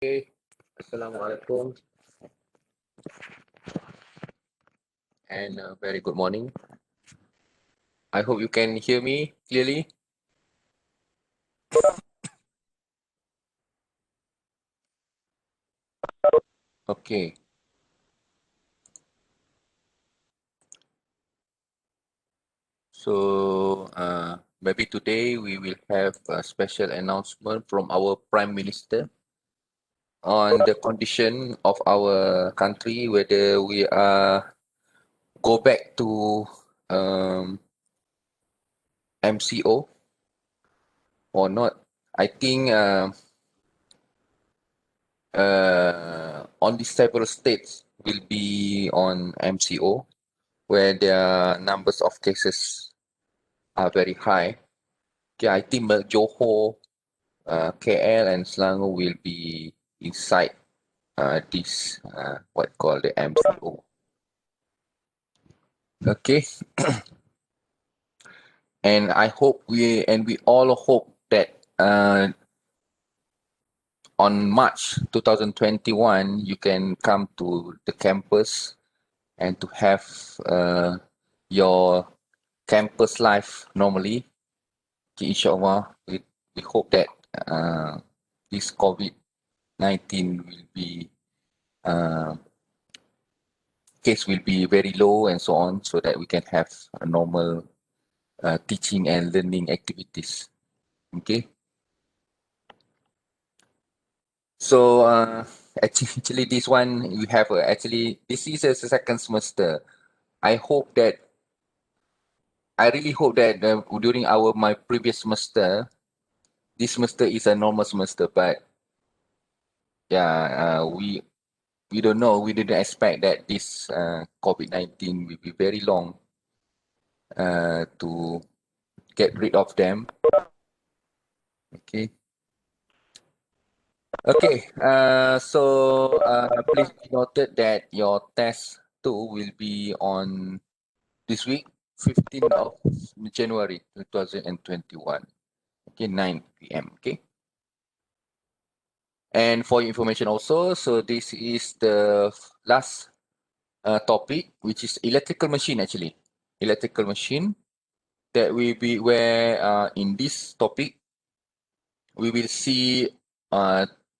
Okay, Assalamualaikum and very good morning. I hope you can hear me clearly. Okay, so maybe today we will have a special announcement from our Prime Minister on the condition of our country, whether we go back to MCO or not. I think only several states will be on MCO where their numbers of cases are very high. Okay, I think Johor, KL and Selangor will be inside this what called the MCO. Okay, and I hope we all hope that on March 2021 you can come to the campus and to have your campus life normally. Okay, inshallah, we hope that this COVID-19 will be case will be very low and so on, so that we can have a normal teaching and learning activities. Okay. So actually, this one we have actually this is a second semester. I hope that I really hope that during my previous semester, this semester is a normal semester, but yeah, we don't know. We didn't expect that this COVID-19 will be very long to get rid of them. Okay. Okay. Please be noted that your test 2 will be on this week, 15th of January 2021. Okay, 9 p.m. Okay. And for your information also, so this is the last topic, which is electrical machine actually. Electrical machine that will be where in this topic, we will see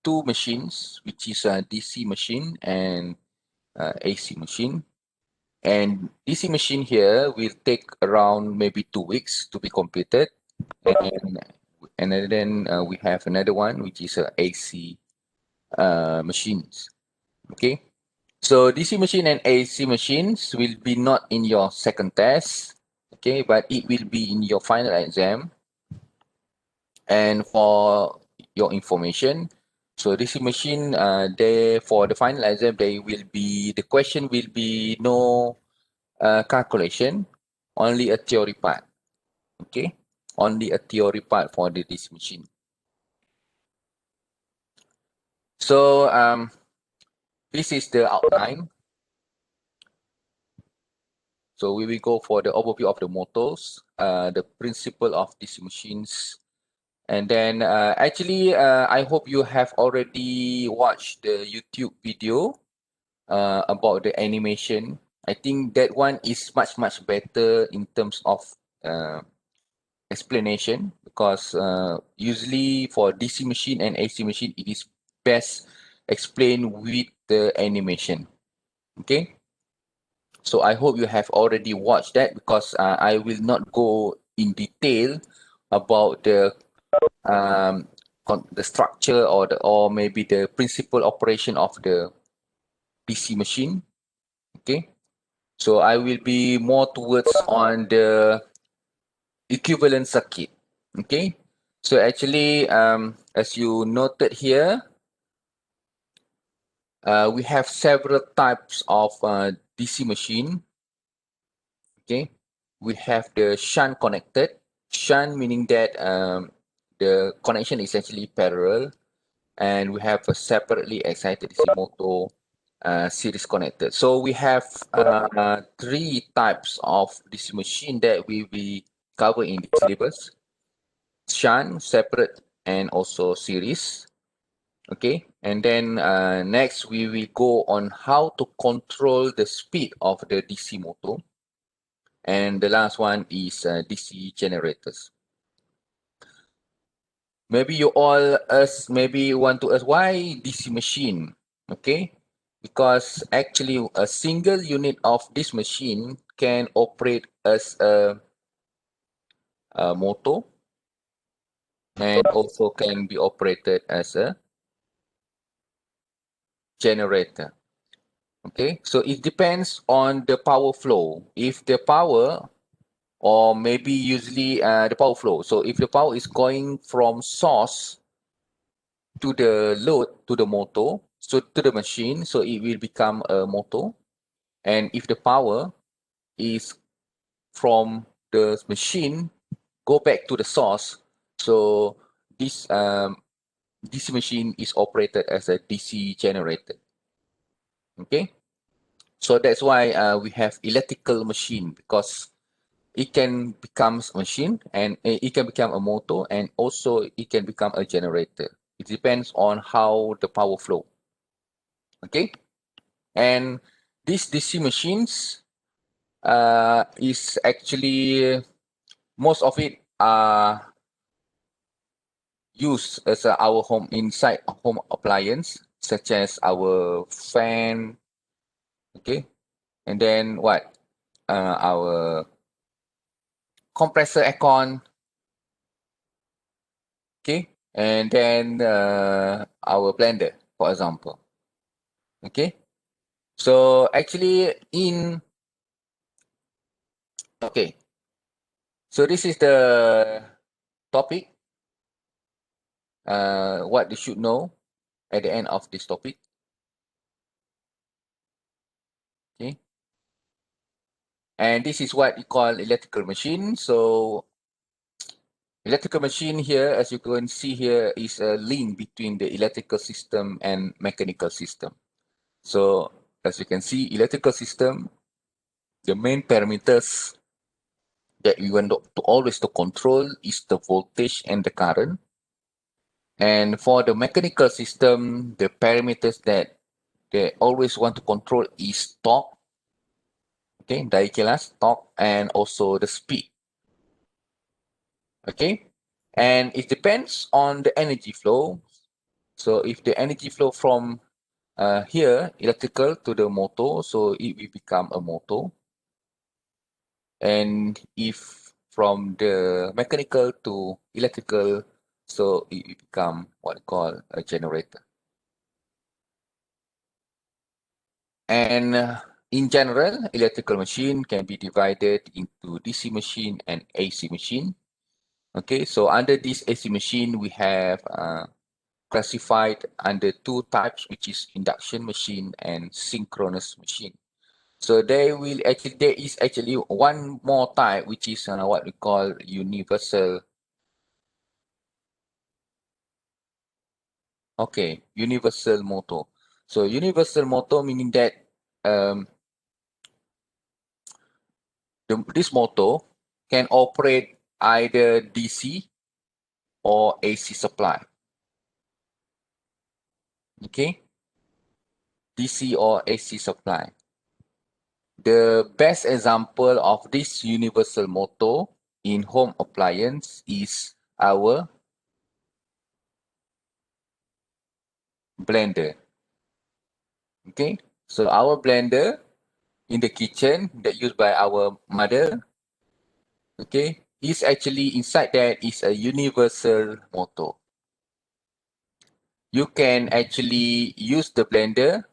two machines, which is a DC machine and AC machine. And DC machine here will take around maybe 2 weeks to be completed. And then we have another one, which is AC machines. Okay. So DC machine and AC machines will be not in your second test. Okay, but it will be in your final exam. And for your information, so DC machine, they for the final exam, the question will be no calculation, only a theory part. Okay, only a theory part for the DC machine. So this is the outline. So we will go for the overview of the motors, the principle of DC machines, and then I hope you have already watched the YouTube video about the animation. I think that one is much better in terms of explanation, because usually for DC machine and AC machine, it is best explained with the animation. Okay. So I hope you have already watched that, because I will not go in detail about the structure or maybe the principal operation of the DC machine. Okay. So I will be more towards on the equivalent circuit. Okay. So actually, as you noted here, we have several types of DC machine. Okay. We have the shunt connected. Shunt meaning that the connection is actually parallel, and we have a separately excited DC motor series connected. So we have three types of DC machine that we will cover in the syllabus: shunt, separate, and also series. Okay. And then next we will go on how to control the speed of the DC motor. And the last one is DC generators. Maybe you all maybe want to ask why DC machine, okay? Because actually a single unit of this machine can operate as a motor and also can be operated as a generator. Okay, so it depends on the power flow. If the power, or maybe usually the power flow. So if the power is going from source to the load, to the motor, so to the machine, so it will become a motor. And if the power is from the machine, go back to the source, so this DC machine is operated as a DC generator. Okay, so that's why we have electrical machine, because it can become a machine and it can become a motor, and also it can become a generator. It depends on how the power flow. Okay, and these DC machines is actually most of it are used as our home inside home appliance, such as our fan. Okay, and then what our compressor aircon. Okay, and then our blender, for example. Okay, so actually okay, so this is the topic, what you should know at the end of this topic. Okay, and this is what you call electrical machine. So electrical machine here, as you can see here, is a link between the electrical system and mechanical system. So as you can see, electrical system, the main parameters that we want to always to control is the voltage and the current. And for the mechanical system, the parameters that they always want to control is torque, okay, daya kilas, torque, and also the speed. Okay, and it depends on the energy flow. So if the energy flow from here, electrical to the motor, so it will become a motor. And if from the mechanical to electrical, so it will become what we call a generator. And in general, electrical machine can be divided into DC machine and AC machine. Okay, so under this AC machine, we have classified under two types, which is induction machine and synchronous machine. So there is actually one more type, which is what we call universal. Okay, universal motor. So universal motor meaning that um, this motor can operate either DC or AC supply. Okay, DC or AC supply. The best example of this universal motor in home appliance is our blender. Okay, so our blender in the kitchen that used by our mother, okay, is actually inside that is a universal motor. You can actually use the blender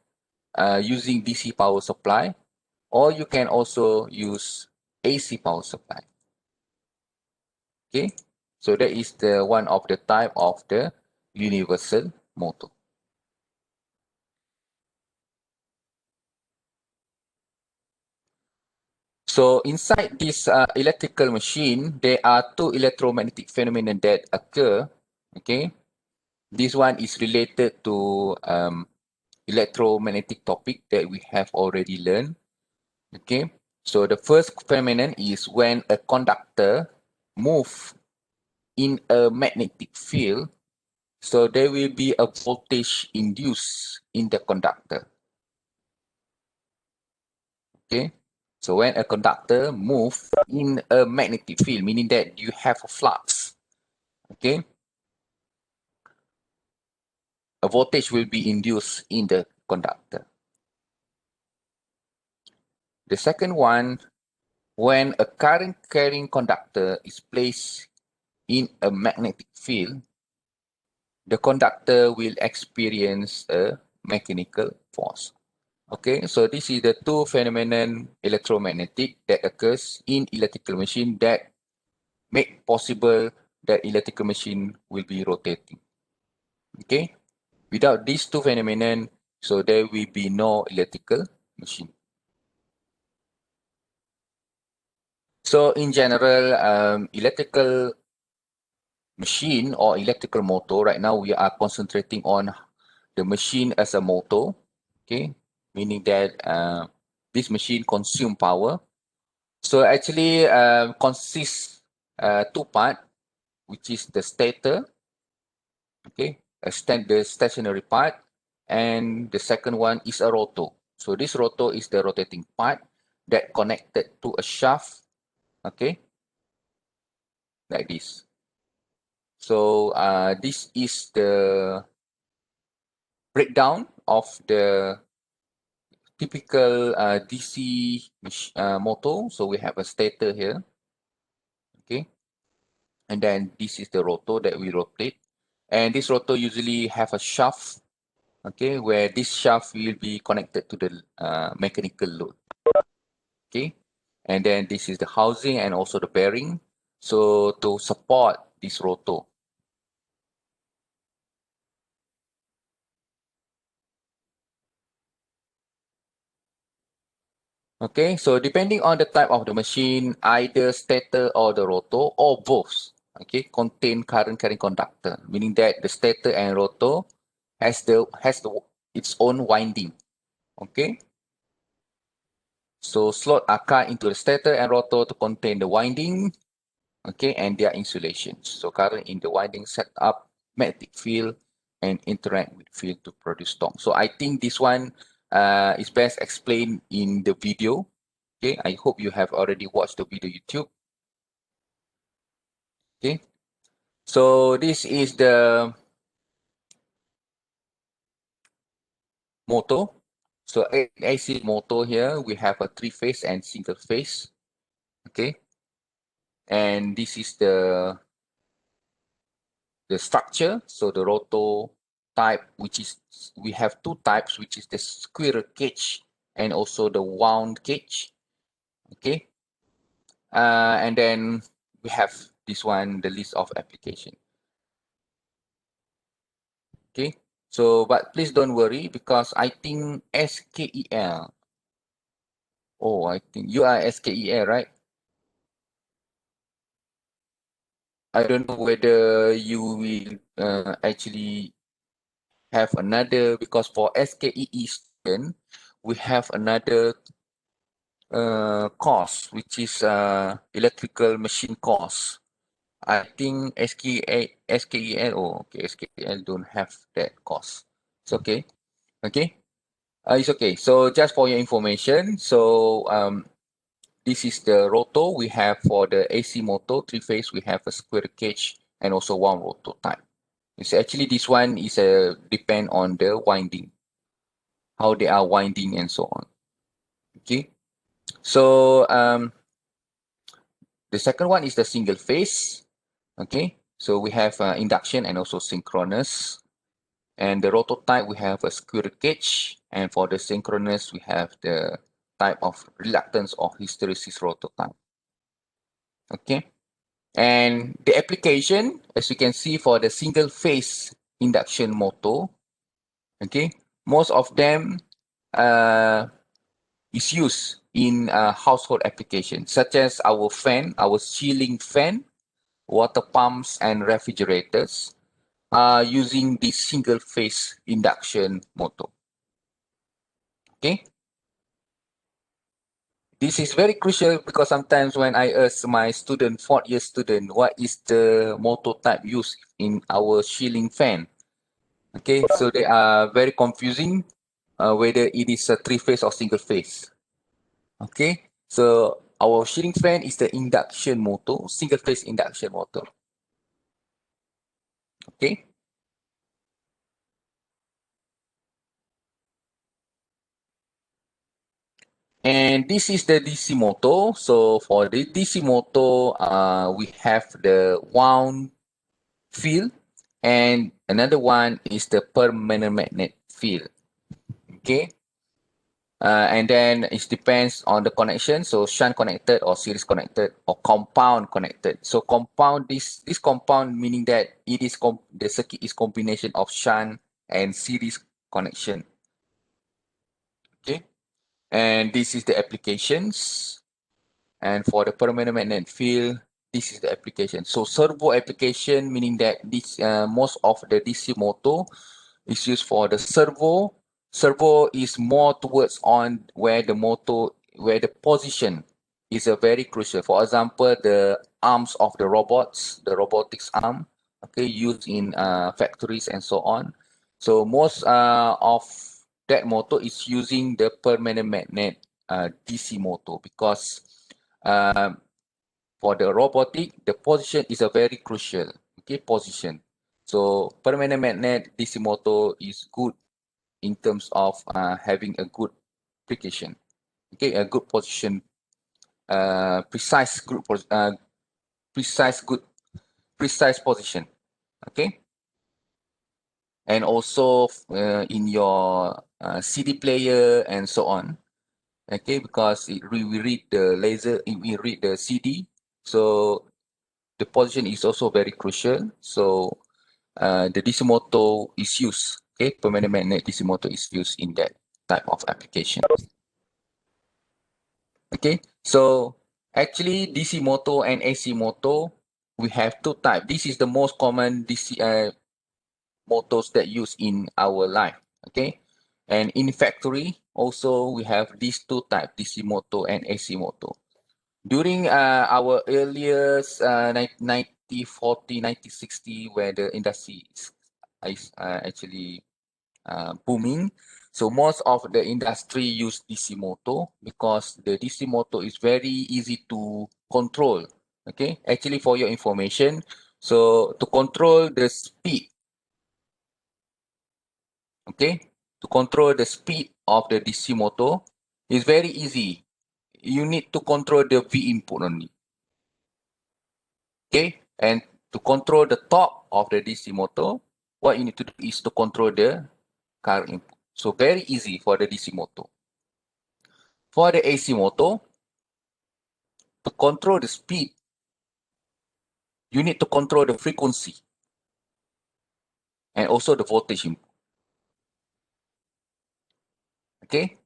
using DC power supply, or you can also use AC power supply. Okay, so that is the one of the type of the universal motor. So inside this electrical machine, there are two electromagnetic phenomena that occur. Okay, this one is related to electromagnetic topic that we have already learned. Okay, so the first phenomenon is when a conductor move in a magnetic field So there will be a voltage induced in the conductor. Okay. So when a conductor moves in a magnetic field, meaning that you have a flux, okay, a voltage will be induced in the conductor. The second one, when a current carrying conductor is placed in a magnetic field, the conductor will experience a mechanical force. Okay, so this is the two phenomenon electromagnetic that occurs in electrical machine that make possible that electrical machine will be rotating. Okay, without these two phenomenon, so there will be no electrical machine. So in general, electrical machine or electrical motor, right now we are concentrating on the machine as a motor, okay, meaning that this machine consume power. So actually consists two part, which is the stator, okay, the stationary part, and the second one is a rotor. So this rotor is the rotating part that connected to a shaft, okay, like this. So this is the breakdown of the typical DC motor. So we have a stator here, okay, and then this is the rotor that we rotate, and this rotor usually have a shaft, okay, where this shaft will be connected to the mechanical load, okay, and then this is the housing and also the bearing, so to support this rotor. Okay, so depending on the type of the machine, either stator or the rotor or both, okay, contain current carrying conductor, meaning that the stator and rotor has its own winding. Okay, so slot are cut into the stator and rotor to contain the winding, okay, and their insulation. So current in the winding set up magnetic field and interact with field to produce torque. So I think this one is best explained in the video. Okay, I hope you have already watched the video YouTube. Okay, so this is the motor. So AC motor here, we have a three-phase and single phase. Okay, and this is the structure. So the rotor type, which is, we have two types, which is the squirrel cage and also the wound cage. Okay, and then we have this one, the list of application. Okay, so but please don't worry because I think SKEL. Oh, I think you are SKEL, right? I don't know whether you will actually have another, because for SKEE student, we have another course, which is electrical machine course. I think SKEL, oh, okay, SKEL don't have that course. It's okay. Okay. It's okay. So just for your information, so this is the rotor we have for the AC motor, three-phase. We have a square cage and also one rotor type. It's actually this one is depend on the winding, how they are winding and so on. Okay. So the second one is the single phase. Okay. So we have induction and also synchronous. And the rotor type, we have a squirrel cage. And for the synchronous, we have the type of reluctance or hysteresis rotor type. Okay. And the application, as you can see for the single phase induction motor, okay, most of them is used in household applications, such as our fan, our ceiling fan, water pumps, and refrigerators are using this single phase induction motor. Okay. This is very crucial because sometimes when I ask my student, fourth year student, what is the motor type used in our ceiling fan? Okay, so they are very confusing whether it is a three-phase or single-phase. Okay, so our ceiling fan is the induction motor, single-phase induction motor. Okay, and this is the DC motor. So for the DC motor, we have the wound field, and another one is the permanent magnet field. Okay, and then it depends on the connection. So shunt connected or series connected or compound connected. So compound, this compound meaning that it is the circuit is combination of shunt and series connection. Okay, and this is the applications. And for the permanent magnet field, this is the application. So servo application meaning that this most of the DC motor is used for the servo. Servo is more towards on where the motor, where the position is a very crucial. For example, the arms of the robots, the robotics arm, okay, used in factories and so on. So most of that motor is using the permanent magnet DC motor because for the robotic, the position is a very crucial. Okay, position. So permanent magnet DC motor is good in terms of having a good application. Okay, a good position, precise good, precise good, precise position. Okay, and also in your CD player and so on. Okay, because we read the laser, we read the CD, so the position is also very crucial. So the DC motor is used. Okay, permanent magnet DC motor is used in that type of application. Okay, so actually DC motor and AC motor, we have two types. This is the most common DC motors that use in our life. Okay, and in factory also we have these two types, DC motor and AC motor. During our earliest 1940, 1960, where the industry is actually booming. So most of the industry use DC motor because the DC motor is very easy to control. Okay, actually for your information, so to control the speed, okay, to control the speed of the DC motor is very easy. You need to control the V input only. Okay, and to control the top of the DC motor, what you need to do is to control the current input. So very easy for the DC motor. For the AC motor, to control the speed, you need to control the frequency and also the voltage input. Okay,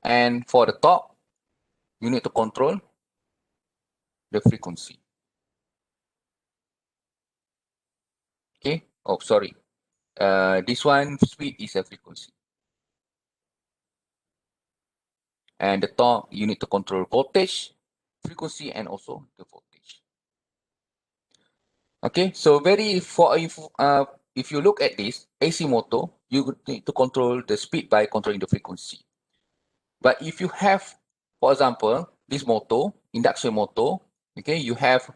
and for the top, you need to control the frequency. Okay, oh sorry, this one speed is a frequency. And the top, you need to control voltage, frequency, and also the voltage. Okay, so if you look at this AC motor, you need to control the speed by controlling the frequency. But if you have, for example, this motor, induction motor, okay, you have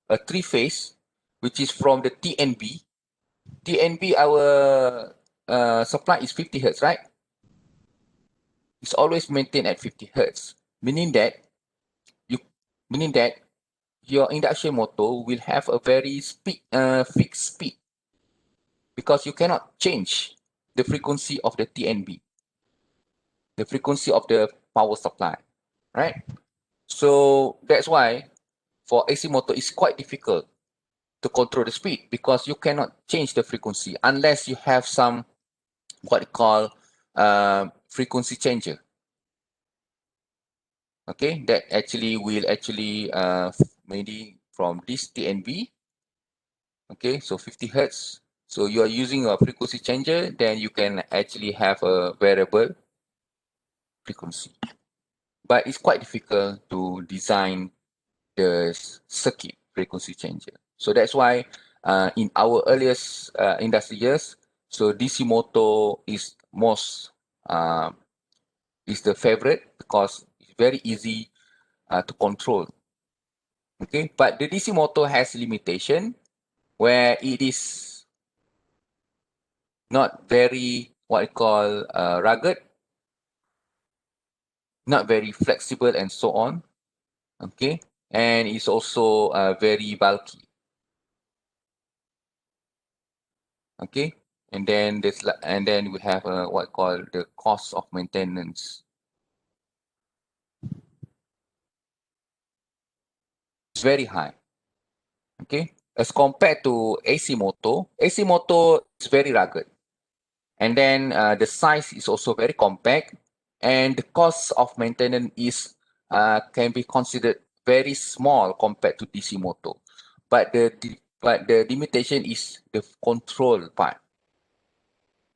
a three-phase, which is from the TNB. TNB, our supply is 50 hertz, right? It's always maintained at 50 hertz, meaning that you, meaning that your induction motor will have a very fixed speed because you cannot change the frequency of the TNB, the frequency of the power supply, right? So that's why for AC motor it's quite difficult to control the speed because you cannot change the frequency unless you have some what you call frequency changer. Okay, that actually will actually maybe from this TNB. Okay, so 50 hertz. So you are using a frequency changer, then you can actually have a variable frequency. but it's quite difficult to design the circuit frequency changer. So that's why in our earliest industry years, so DC motor is is the favorite because it's very easy to control. Okay, but the DC motor has limitation where it is not very what I call rugged, not very flexible, and so on. Okay, and it's also very bulky. Okay, and then we have what I call the cost of maintenance. It's very high. Okay, as compared to AC motor is very rugged. And then the size is also very compact, and the cost of maintenance is can be considered very small compared to DC motor. But the limitation is the control part.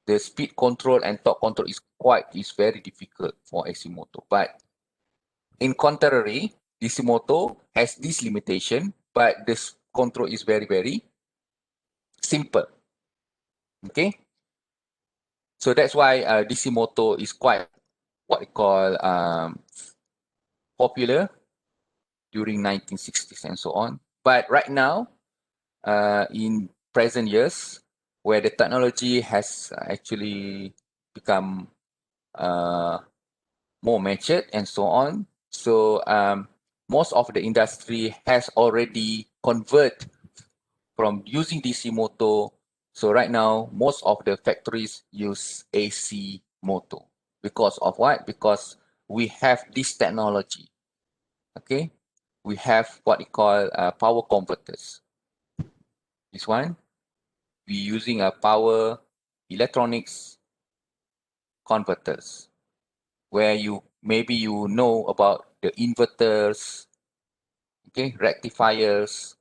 The speed control and torque control is very difficult for AC motor. But in contrary, DC motor has this limitation, but this control is very simple. Okay, so that's why DC motor is quite what we call popular during 1960s and so on. But right now, in present years, where the technology has actually become more matured and so on, so most of the industry has already converted from using DC motor. So right now, most of the factories use AC motor. Because of what? Because we have this technology. Okay, we have what we call power converters. This one, we using a power electronics converters, where maybe you know about the inverters, okay, rectifiers,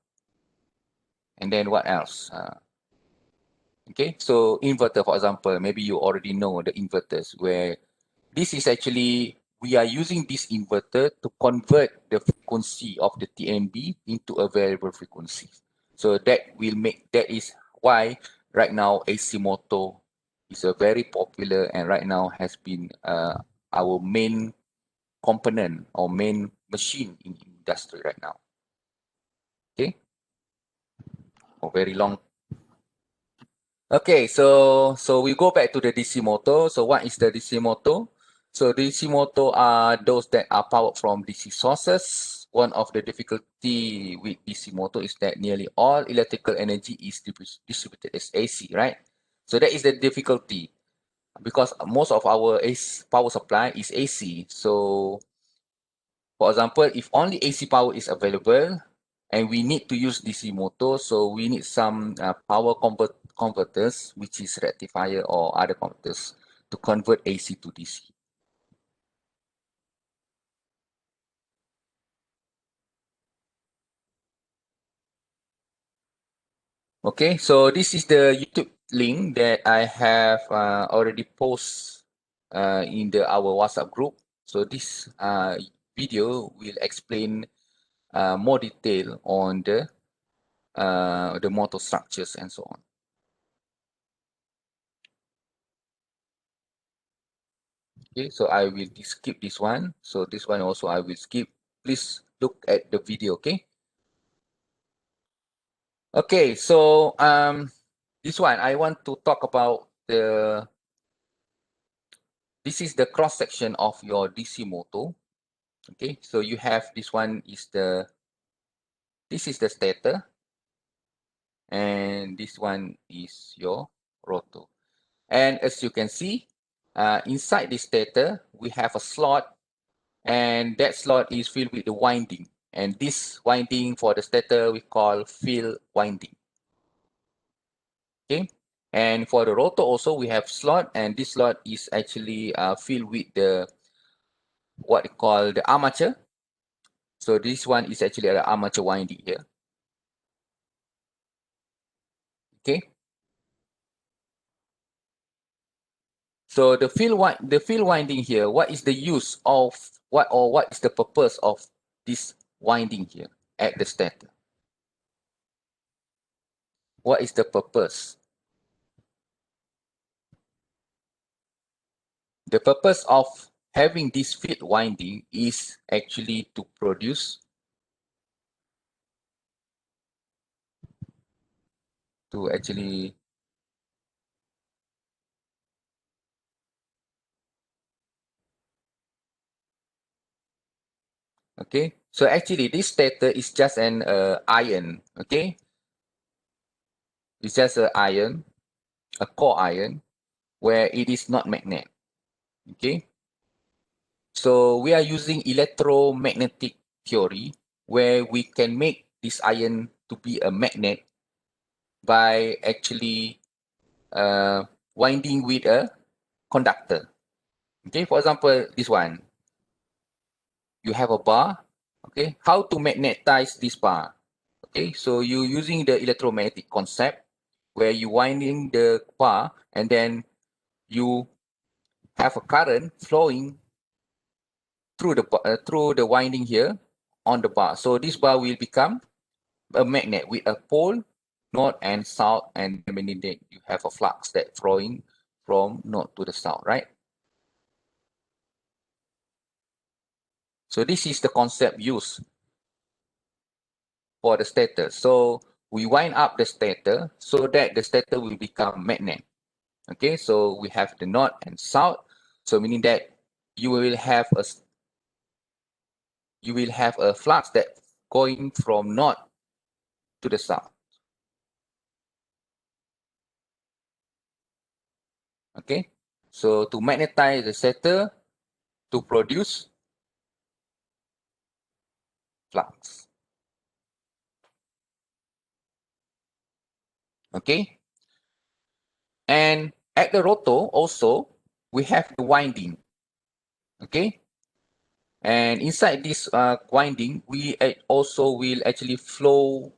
and then what else? Okay, so inverter, for example, maybe you already know the inverters, where this is actually, we are using this inverter to convert the frequency of the TNB into a variable frequency. So that is why right now AC motor is a very popular, and right now has been our main component or main machine in industry right now. Okay, for very long. Okay, so we go back to the DC motor. So what is the DC motor? So DC motor are those that are powered from DC sources. One of the difficulty with DC motor is that nearly all electrical energy is distributed as AC, right? So that is the difficulty because most of our power supply is AC. So for example, if only AC power is available and we need to use DC motor, so we need some power converters, which is rectifier or other converters, to convert AC to DC. Okay, so this is the YouTube link that I have already posted in our WhatsApp group. So this video will explain more detail on the motor structures and so on. Okay, so I will skip this one. So this one also I will skip. Please look at the video, okay? Okay, so this one I want to talk about this is the cross section of your DC motor. Okay, so you have this one is this is the stator, and this one is your rotor. And as you can see, inside the stator we have a slot, and that slot is filled with the winding. And this winding for the stator we call field winding. Okay, and for the rotor also we have slot, and this slot is actually filled with the what we call the armature. So this one is actually an armature winding here. Okay, So the field winding here, what is the use of what is the purpose of this winding here at the stator? What is the purpose? The purpose of having this field winding is actually to produce, to actually okay. So actually this stator is just an iron, okay? It's just an iron, a core iron, where it is not magnet, okay? So we are using electromagnetic theory where we can make this iron to be a magnet by actually winding with a conductor. Okay, for example, this one, you have a bar. Okay, how to magnetize this bar? Okay, so you using the electromagnetic concept where you winding the bar and then you have a current flowing through the winding here on the bar. So this bar will become a magnet with a pole, north and south, and meaning that you have a flux that flowing from north to the south, right? So this is the concept used for the stator. So we wind up the stator so that the stator will become magnet. Okay, so we have the north and south. So meaning that you will have a flux that going from north to the south. Okay, so to magnetize the stator to produce flux. Okay, and at the rotor also we have the winding. Okay, and inside this winding we also will actually flow,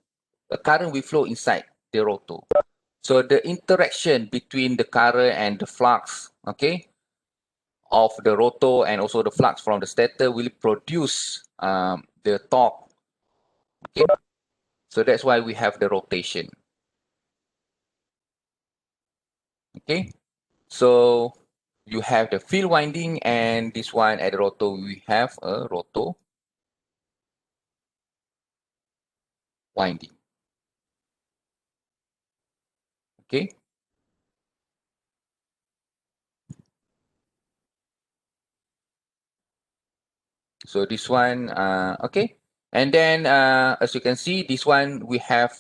the current will flow inside the rotor. So the interaction between the current and the flux, okay, of the rotor and also the flux from the stator will produce the torque. Okay, so that's why we have the rotation. Okay, so you have the field winding, and this one at the rotor we have a rotor winding. Okay, so this one, okay, and then as you can see, this one we have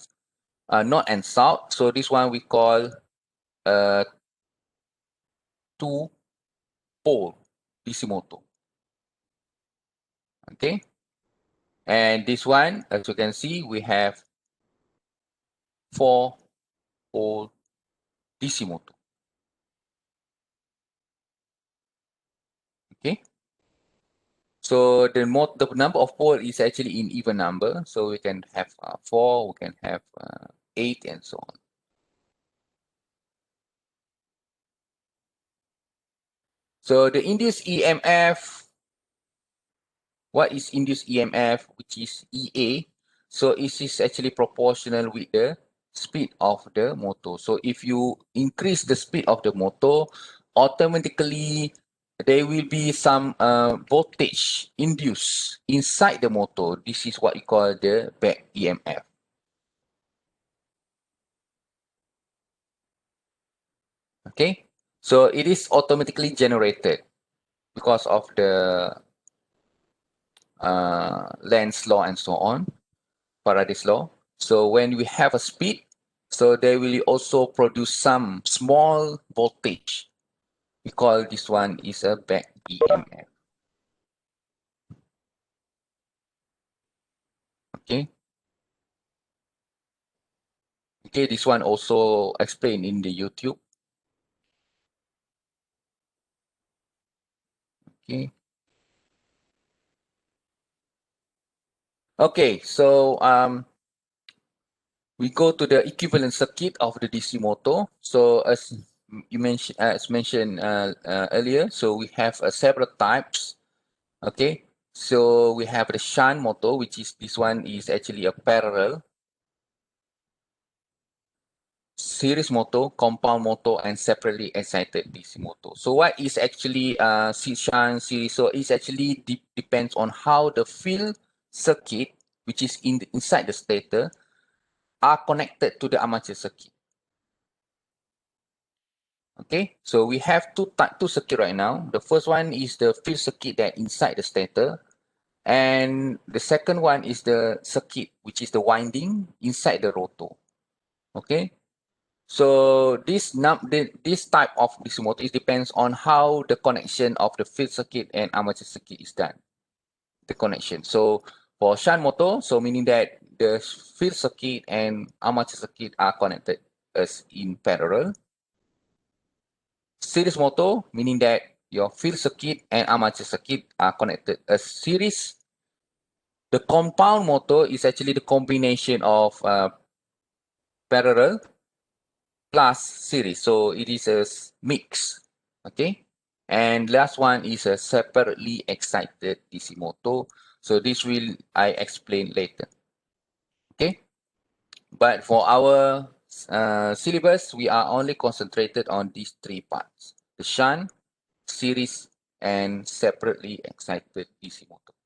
north and south. So this one we call two pole DC motor. Okay, and this one, as you can see, we have four pole DC motor. Okay, so the number of pole is actually in even number, so we can have 4, we can have 8, and so on. So the induced EMF, what is induced EMF, which is EA? So it is actually proportional with the speed of the motor. So if you increase the speed of the motor, automatically there will be some voltage induced inside the motor. This is what you call the back EMF. Okay, so it is automatically generated because of the Lenz's law and so on, Faraday's law. So when we have a speed, so they will also produce some small voltage. We call this one is a back EMF. Okay. Okay, this one also explained in the YouTube. Okay. Okay, so we go to the equivalent circuit of the DC motor. So as you mentioned, as mentioned earlier, so we have several types. Okay, so we have the shunt motor, which is this one is actually a parallel, series motor, compound motor, and separately excited DC motor. So what is actually shunt series? So it's actually depends on how the field circuit, which is inside the stator, are connected to the armature circuit. Okay, so we have two circuit right now. The first one is the field circuit that inside the stator, and the second one is the circuit, which is the winding inside the rotor. Okay, so this type of DC motor, it depends on how the connection of the field circuit and armature circuit is done. The connection. So for shunt motor, so meaning that the field circuit and armature circuit are connected as in parallel. Series motor, meaning that your field circuit and armature circuit are connected as series. The compound motor is actually the combination of parallel plus series. So it is a mix. Okay. And last one is a separately excited DC motor. So this will I explain later. Okay. But for our syllabus, we are only concentrated on these three parts: the shunt, series, and separately excited DC motor.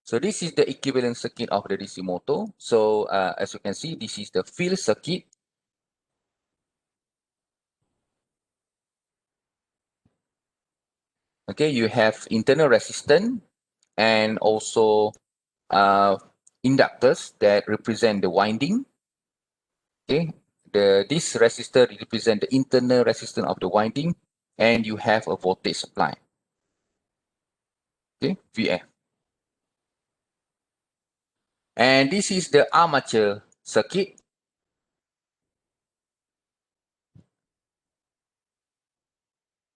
So this is the equivalent circuit of the DC motor. So as you can see, this is the field circuit. Okay, you have internal resistance and also inductors that represent the winding. Okay, this resistor represent the internal resistance of the winding, and you have a voltage supply. Okay, VF. And this is the armature circuit.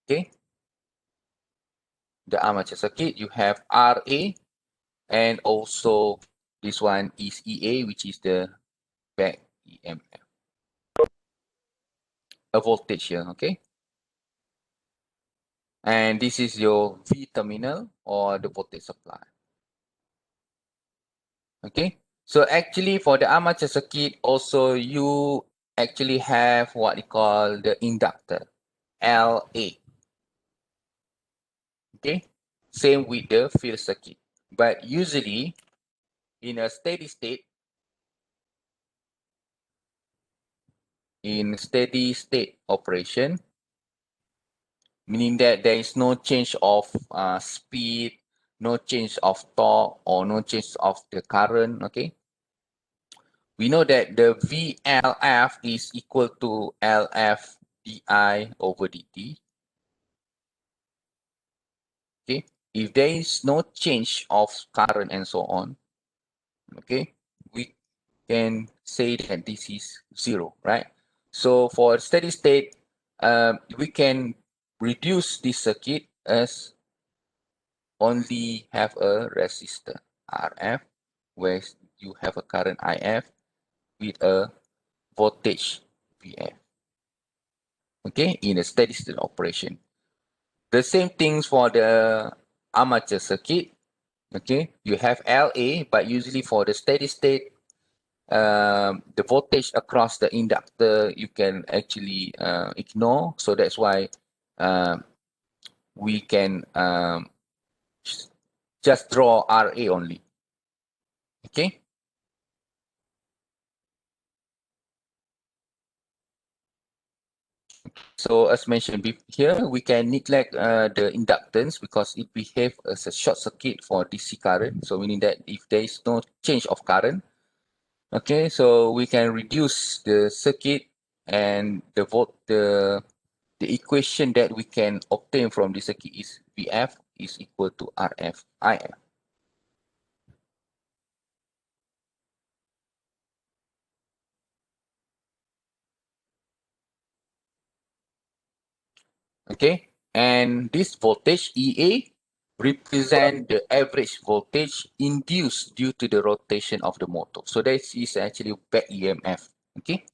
Okay, the armature circuit, you have RA, and also this one is EA, which is the back EMF. A voltage here, okay? And this is your V terminal or the voltage supply. Okay, so actually for the armature circuit, also you actually have what you call the inductor, LA. Okay, same with the field circuit. But usually in a steady state, operation, meaning that there is no change of speed, no change of torque, or no change of the current, okay? We know that the VLF is equal to LF di over dt. Okay, if there is no change of current and so on, okay, we can say that this is zero, right? So for steady state, we can reduce this circuit as only have a resistor RF, where you have a current IF with a voltage VF. Okay, in a steady state operation. The same things for the armature circuit. Okay, you have LA, but usually for the steady state, the voltage across the inductor you can actually ignore. So that's why we can just draw RA only. Okay. So as mentioned here, we can neglect the inductance because it behaves as a short circuit for DC current. So meaning that if there is no change of current, okay, so we can reduce the circuit, and the equation that we can obtain from the circuit is VF is equal to RF IF. Okay, and this voltage EA represent the average voltage induced due to the rotation of the motor. So that is actually back EMF. Okay.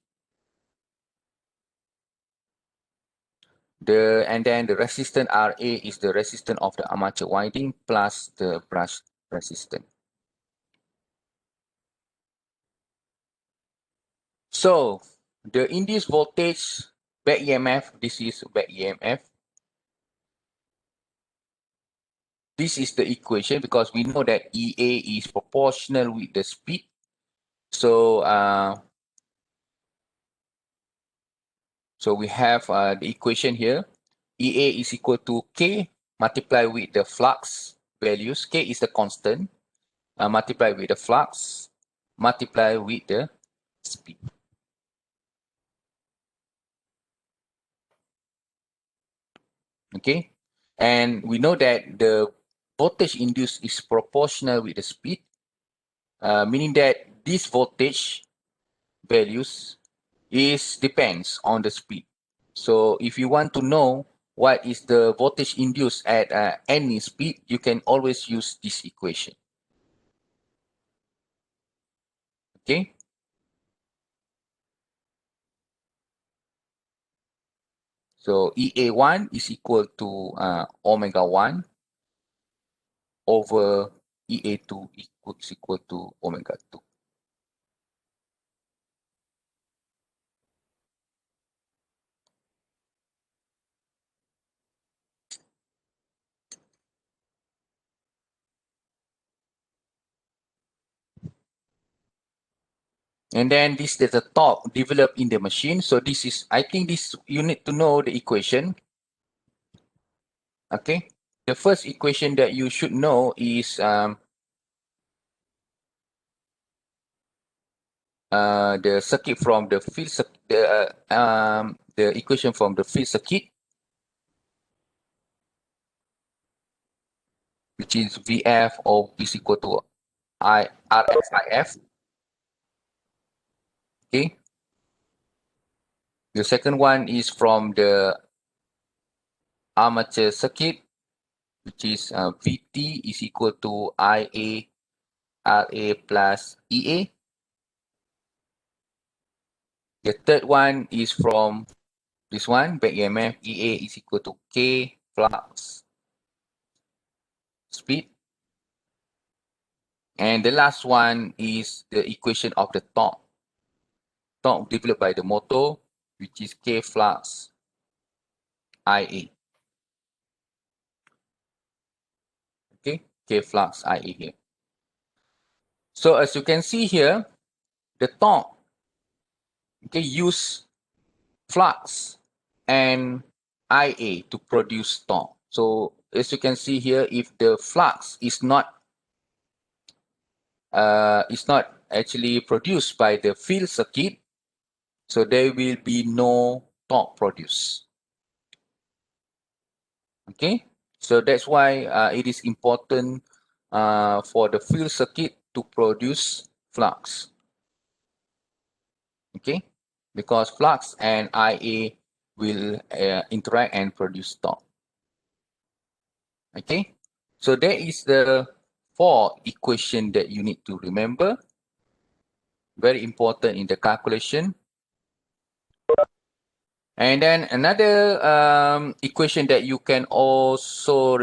And then the resistance RA is the resistance of the armature winding plus the brush resistance. So the induced voltage back EMF, this is back EMF. This is the equation because we know that EA is proportional with the speed. So so we have the equation here. EA is equal to K multiplied with the flux values. K is the constant. Multiplied with the flux, multiplied with the speed. Okay, and we know that the voltage induced is proportional with the speed, meaning that this voltage values depends on the speed. So if you want to know what is the voltage induced at any speed, you can always use this equation. Okay. So EA1 is equal to omega 1 over EA2 is equal to omega 2. And then this is the torque developed in the machine. So this is, I think this, you need to know the equation. Okay. The first equation that you should know is the circuit from the field the equation from the field circuit, which is VF of is equal to RFIF. Okay. The second one is from the armature circuit, which is VT is equal to IA RA plus EA. The third one is from this one, back EMF, EA is equal to K flux speed. And the last one is the equation of the torque. Torque developed by the motor, which is K flux IA. Okay, K flux IA here. So as you can see here, the torque, okay, use flux and IA to produce torque. So as you can see here, if the flux is not actually produced by the field circuit, so there will be no torque produced. Okay, so that's why it is important for the field circuit to produce flux. Okay, because flux and IA will interact and produce torque. Okay, so that is the 4 equation that you need to remember. Very important in the calculation. And then another equation that you can also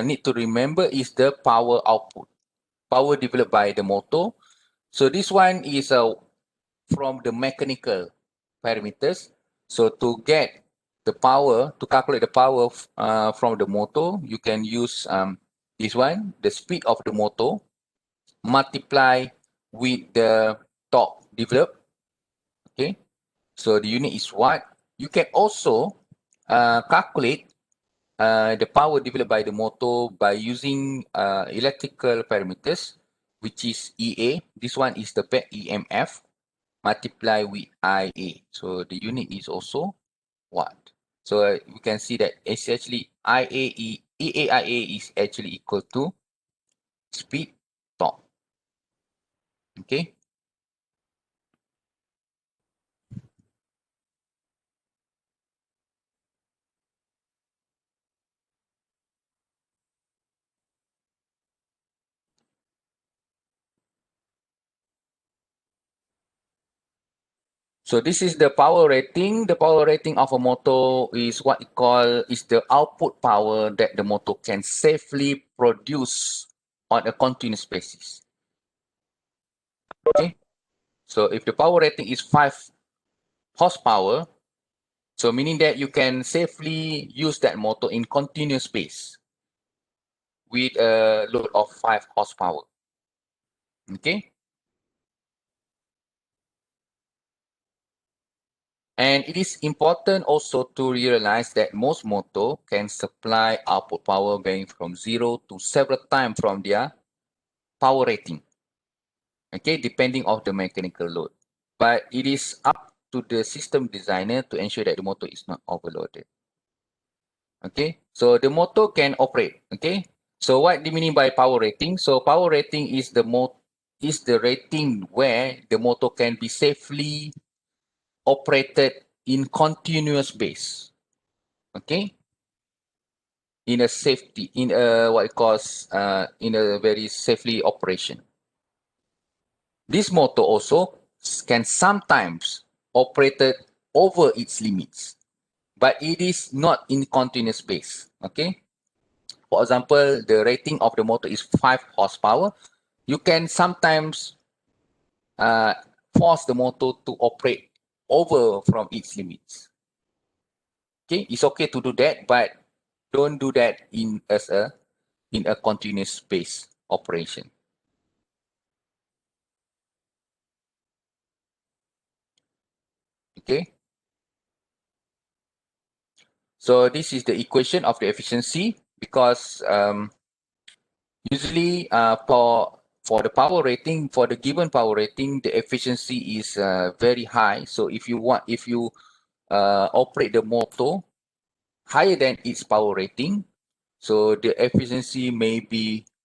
need to remember is the power output, power developed by the motor. So this one is from the mechanical parameters. So to get the power, to calculate the power from the motor, you can use this one, the speed of the motor, multiply with the torque developed. Okay, so the unit is watt. You can also calculate the power developed by the motor by using electrical parameters, which is EA. This one is the back EMF multiply with IA. So the unit is also watt. So we can see that it's actually EAIA is actually equal to speed torque. Okay. So this is the power rating. The power rating of a motor is what we call is the output power that the motor can safely produce on a continuous basis. Okay. So if the power rating is 5 horsepower, so meaning that you can safely use that motor in continuous base with a load of 5 horsepower. Okay. And it is important also to realize that most motor can supply output power going from 0 to several times from their power rating. Okay, depending on the mechanical load. But it is up to the system designer to ensure that the motor is not overloaded. Okay, so the motor can operate. Okay, so what do you mean by power rating? So power rating is the rating where the motor can be safely operated in continuous base. Okay, in a safety, in a what it calls in a very safely operation. This motor also can sometimes operated over its limits, but it is not in continuous base. Okay. For example, the rating of the motor is 5 horsepower. You can sometimes uh, force the motor to operate over from its limits. Okay, it's okay to do that, but don't do that in a continuous base operation. Okay. So this is the equation of the efficiency because usually for the power rating, for the given power rating, the efficiency is very high. So if you operate the motor higher than its power rating, so the efficiency may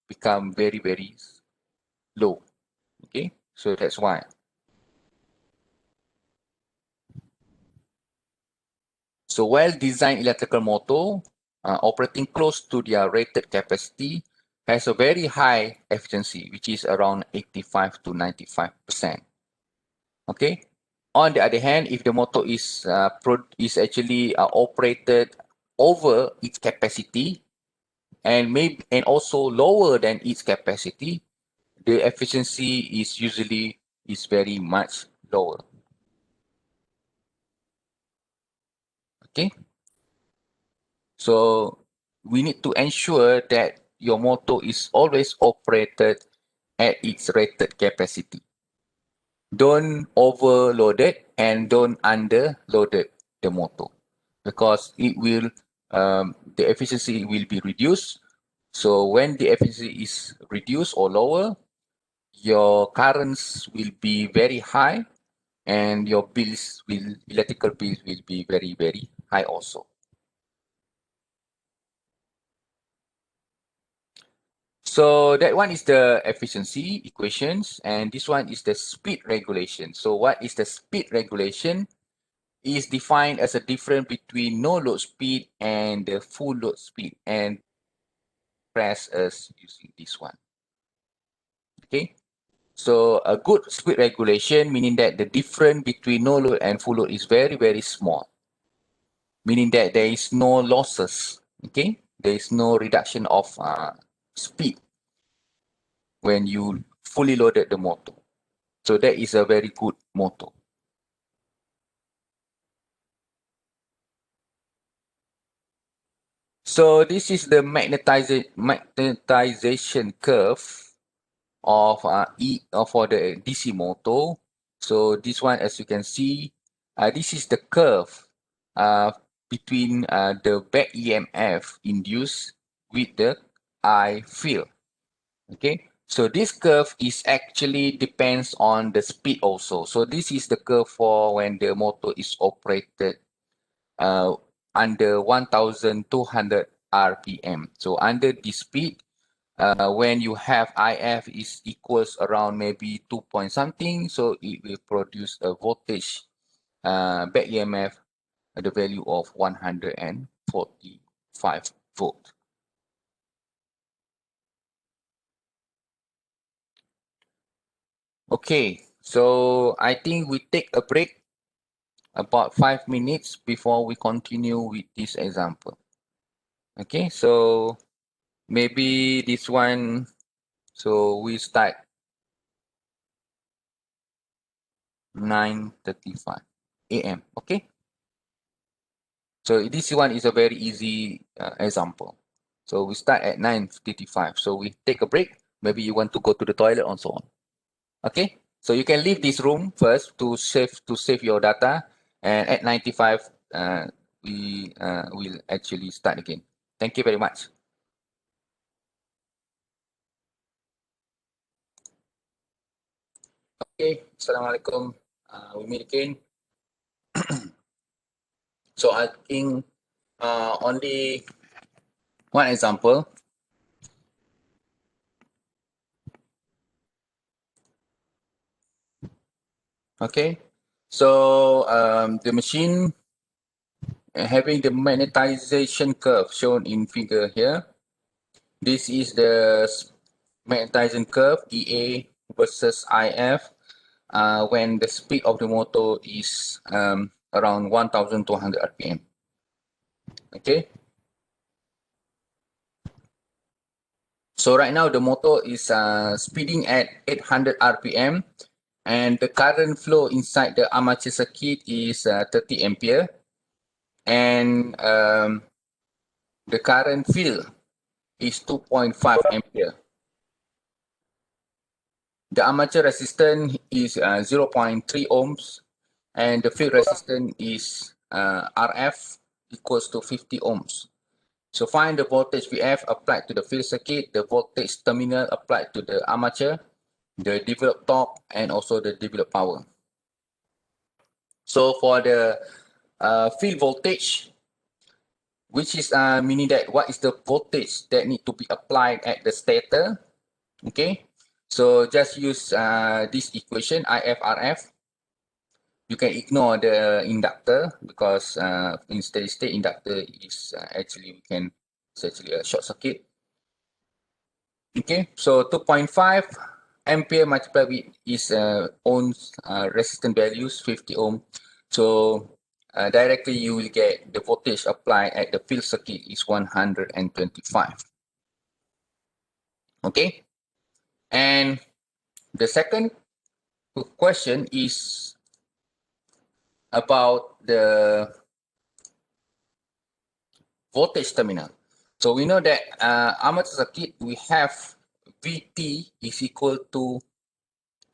become very, very low. Okay, so that's why. So well-designed electrical motor operating close to their rated capacity has a very high efficiency, which is around 85 to 95%. Okay. On the other hand, if the motor is actually operated over its capacity and also lower than its capacity, the efficiency is very much lower. Okay. So we need to ensure that your motor is always operated at its rated capacity. Don't overload it and don't underload it, the motor, because the efficiency will be reduced. So when the efficiency is reduced or lower, your currents will be very high and your electrical bills will be very, very high also. So that one is the efficiency equations, and this one is the speed regulation. So what is the speed regulation? Is defined as a difference between no load speed and the full load speed, and express as using this one. Okay. So a good speed regulation, meaning that the difference between no load and full load is very, very small, meaning that there is no losses. Okay. There is no reduction of speed when you fully loaded the motor. So that is a very good motor. So this is the magnetization curve of for the DC motor. So this one, as you can see, this is the curve uh, between the back EMF induced with the I field. Okay, so this curve is actually depends on the speed also. So this is the curve for when the motor is operated uh, under 1,200 RPM. So under this speed, when you have IF is equals around maybe 2 point something, so it will produce a voltage back EMF at the value of 145 volt. Okay, so I think we take a break about 5 minutes before we continue with this example. Okay, so maybe this one, so we start 9:35 a.m. Okay, so this one is a very easy example. So we start at 9:55. So we take a break. Maybe you want to go to the toilet and so on. Okay, so you can leave this room first to save your data, and at 95 we will actually start again. Thank you very much. Okay, Assalamualaikum. We meet again. So I think only one example. Okay, so the machine having the magnetization curve shown in figure here. This is the magnetization curve EA versus IF when the speed of the motor is around 1200 RPM. Okay, so right now the motor is speeding at 800 RPM, and the current flow inside the armature circuit is 30 ampere, and the current field is 2.5 ampere. The armature resistance is 0.3 ohms, and the field resistance is RF equals to 50 ohms. So find the voltage VF applied to the field circuit, the voltage terminal applied to the armature, the developed torque, and also the developed power. So for the field voltage, which is meaning that what is the voltage that need to be applied at the stator, okay? So just use this equation, IFRF. You can ignore the inductor because in steady state inductor is actually it's actually a short circuit. Okay, so 2.5 ampere multiplied with its own resistance values 50 ohm. So directly you will get the voltage applied at the field circuit is 125. Okay, and the second question is about the voltage terminal. So we know that armature circuit, we have VT is equal to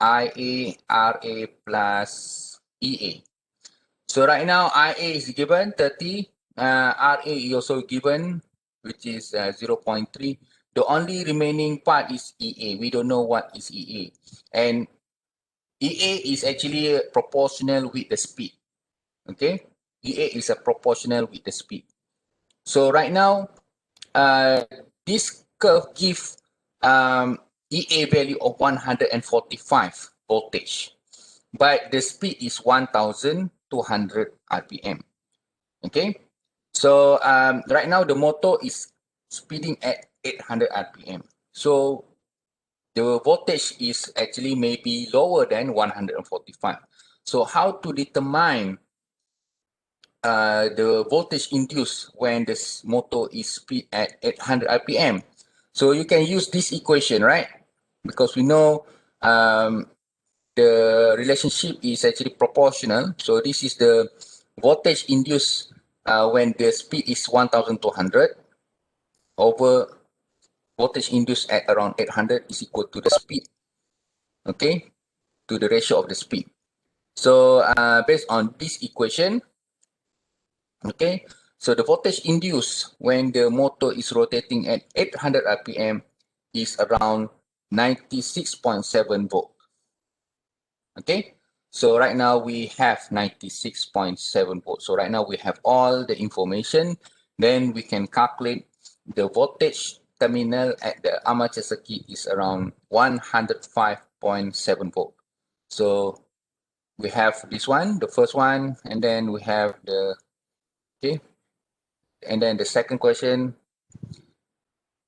IA RA plus EA. So right now IA is given 30, RA is also given, which is 0.3. The only remaining part is EA. We don't know what is EA. And EA is actually proportional with the speed. Okay, EA is a proportional with the speed. So right now, this curve gives EA value of 145 voltage, but the speed is 1200 RPM. Okay, so right now the motor is speeding at 800 RPM. So the voltage is actually maybe lower than 145. So how to determine the voltage induced when this motor is speed at 800 RPM? So you can use this equation, right? Because we know the relationship is actually proportional. So this is the voltage induced when the speed is 1200 over voltage induced at around 800 is equal to the speed, okay, to the ratio of the speed. So based on this equation, okay, so the voltage induced when the motor is rotating at 800 RPM is around 96.7 volt. Okay, so right now we have 96.7 volts. So right now we have all the information. Then we can calculate the voltage terminal at the armature circuit is around 105.7 volt. So we have this one, the first one, and then we have the, okay, and then the second question.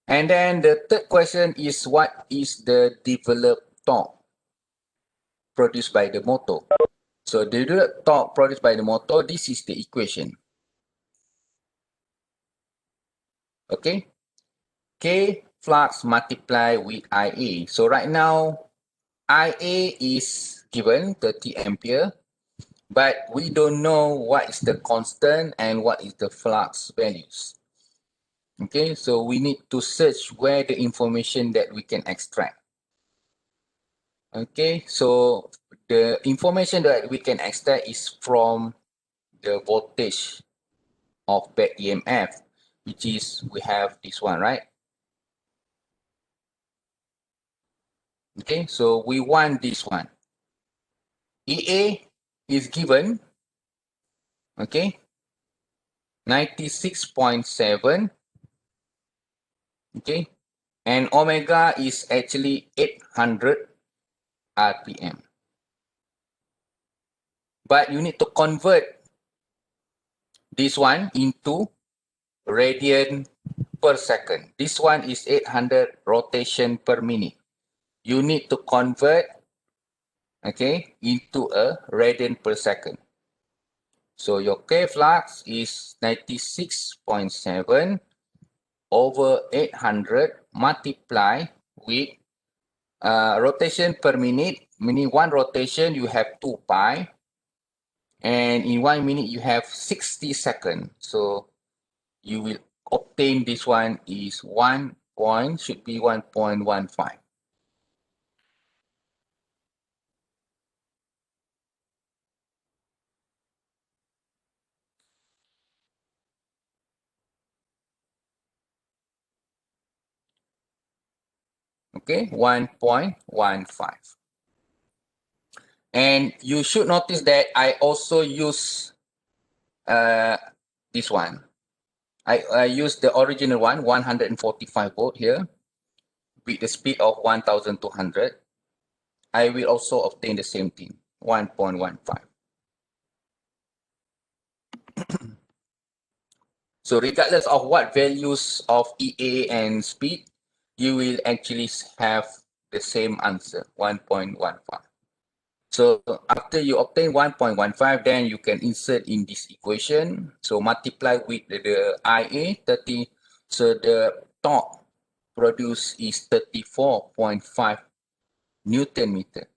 And then the third question is, what is the developed torque produced by the motor? So So the direct torque produced by the motor, this is the equation. Okay. K flux multiply with IA. So right now, IA is given 30 ampere, but we don't know what is the constant and what is the flux values. Okay, so we need to search where the information that we can extract. Okay, so the information that we can extract is from the voltage of back EMF, which is, we have this one, right? Okay, so we want this one. EA is given, okay, 96.7, okay, and omega is actually 800 RPM. But you need to convert this one into radian per second. This one is 800 rotation per minute. You need to convert, okay, into a radian per second. So your K flux is 96.7 over 800 multiply with rotation per minute, meaning one rotation you have 2 pi, and in 1 minute you have 60 seconds. So you will obtain this one is 1 should be 1.15. Okay, 1.15. And you should notice that I also use this one. I use the original one, 145 volt here, with the speed of 1200. I will also obtain the same thing, 1.15. So regardless of what values of EA and speed, you will actually have the same answer, 1.15. So after you obtain 1.15, then you can insert in this equation. So multiply with the IA, 30. So the torque produced is 34.5 Newton meter.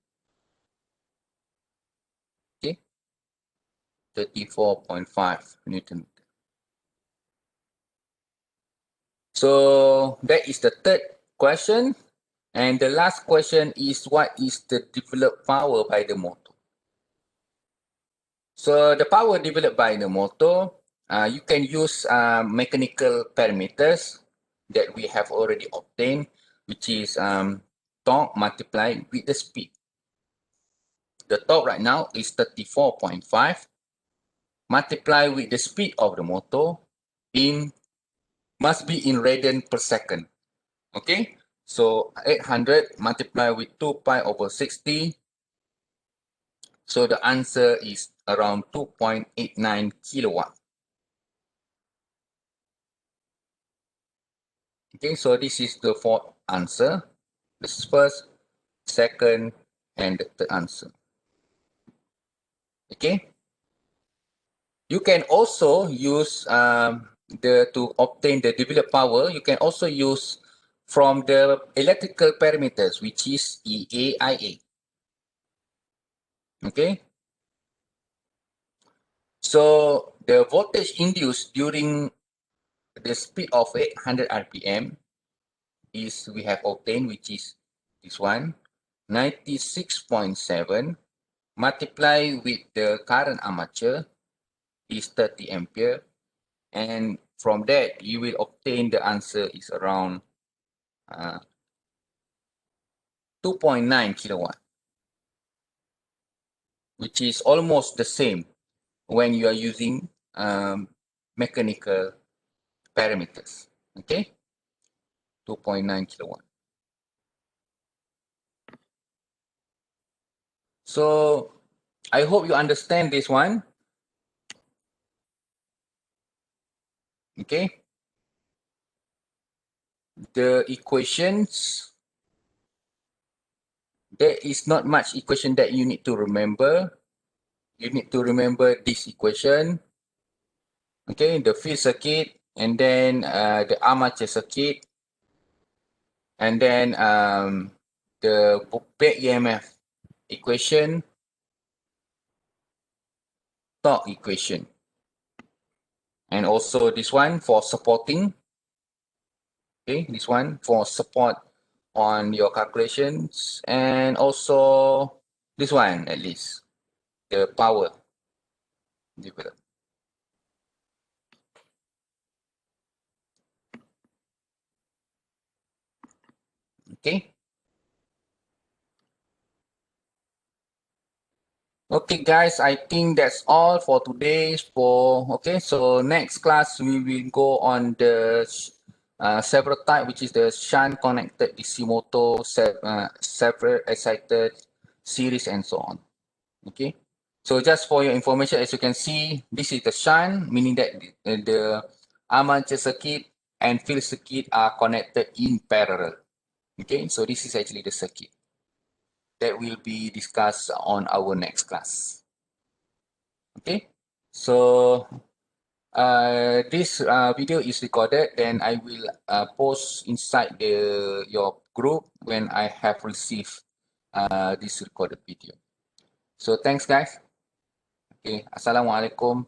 Okay, 34.5 Newton meter. So that is the third question. And the last question is, what is the developed power by the motor? So the power developed by the motor, you can use mechanical parameters that we have already obtained, which is torque multiplied with the speed. The torque right now is 34.5 multiplied with the speed of the motor must be in radian per second. Okay, so 800 multiplied with 2 pi over 60. So the answer is around 2.89 kilowatt. Okay, so this is the fourth answer. This is first, second, and the third answer. Okay. You can also use to obtain the developed power. You can also use from the electrical parameters, which is EAIA. Okay. So the voltage induced during the speed of 800 RPM is we have obtained, which is this one, 96.7 multiply with the current armature is 30 ampere, and from that you will obtain the answer is around 2.9 kilowatt, which is almost the same when you are using mechanical parameters. Okay, 2.9 kilowatt. So I hope you understand this one. Okay, the equations, there is not much equation that you need to remember. you need to remember this equation. Okay, the field circuit, and then the armature circuit, and then the back EMF equation, torque equation, and also this one for supporting. Okay, this one for support on your calculations, and also this one at least, the power develop. Okay. Okay, guys, I think that's all for today. Okay, so next class we will go on the several type, which is the shunt connected DC motor, several excited series, and so on. Okay, so just for your information, as you can see, this is the shunt, meaning that the armature circuit and field circuit are connected in parallel. Okay, so this is actually the circuit that will be discussed on our next class. Okay, so this video is recorded, and I will post inside your group when I have received this recorded video. So thanks, guys. Okay, Assalamualaikum.